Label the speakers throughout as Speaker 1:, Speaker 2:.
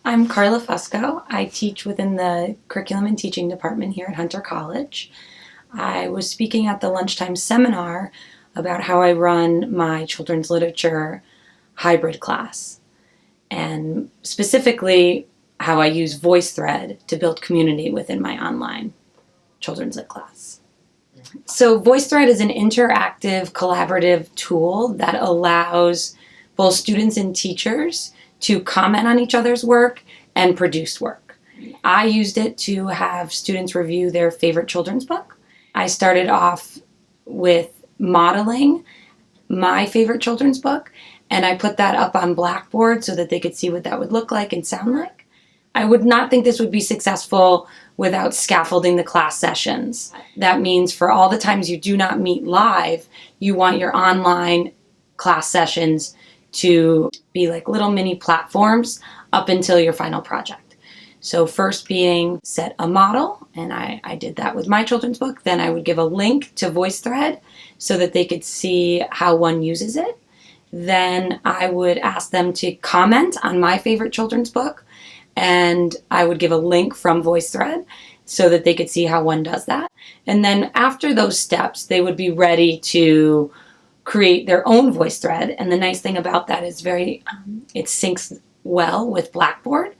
Speaker 1: I'm Carla Fusco. I teach within the Curriculum and Teaching Department here at Hunter College. I was speaking at the Lunchtime seminar about how I run my children's literature hybrid class, and specifically how I use VoiceThread to build community within my online children's lit class. So VoiceThread is an interactive, collaborative tool that allows both students and teachers to comment on each other's work and produce work. I used it to have students review their favorite children's book. I started off with modeling my favorite children's book, and I put that up on Blackboard so that they could see what that would look like and sound like. I would not think this would be successful without scaffolding the class sessions. That means for all the times you do not meet live, you want your online class sessions to be like little mini platforms up until your final project. So first being set a model, and I did that with my children's book. Then I would give a link to VoiceThread so that they could see how one uses it. Then I would ask them to comment on my favorite children's book, and I would give a link from VoiceThread so that they could see how one does that. And then after those steps, they would be ready to create their own VoiceThread. And the nice thing about that is it syncs well with Blackboard.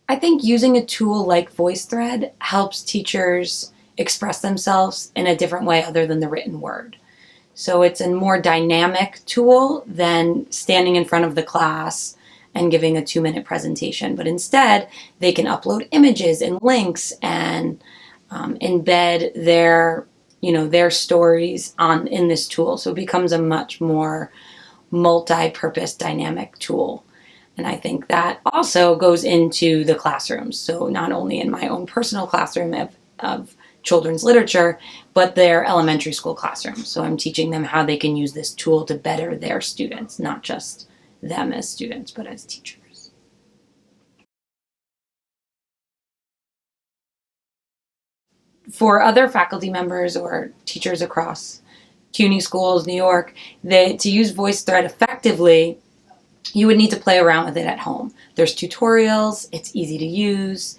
Speaker 1: I think using a tool like VoiceThread helps teachers express themselves in a different way other than the written word. So it's a more dynamic tool than standing in front of the class and giving a 2-minute presentation. But instead, they can upload images and links and embed their stories in this tool. So it becomes a much more multi-purpose dynamic tool. And I think that also goes into the classrooms. So not only in my own personal classroom of children's literature, but their elementary school classroom. So I'm teaching them how they can use this tool to better their students, not just them as students, but as teachers. For other faculty members or teachers across CUNY schools, New York, to use VoiceThread effectively, you would need to play around with it at home. There's tutorials, it's easy to use,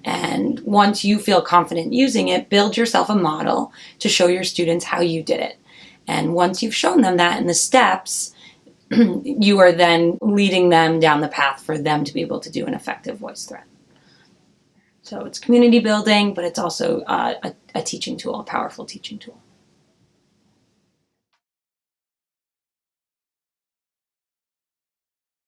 Speaker 1: and once you feel confident using it, build yourself a model to show your students how you did it. And once you've shown them that in the steps, you are then leading them down the path for them to be able to do an effective VoiceThread. So it's community building, but it's also a teaching tool, a powerful teaching tool.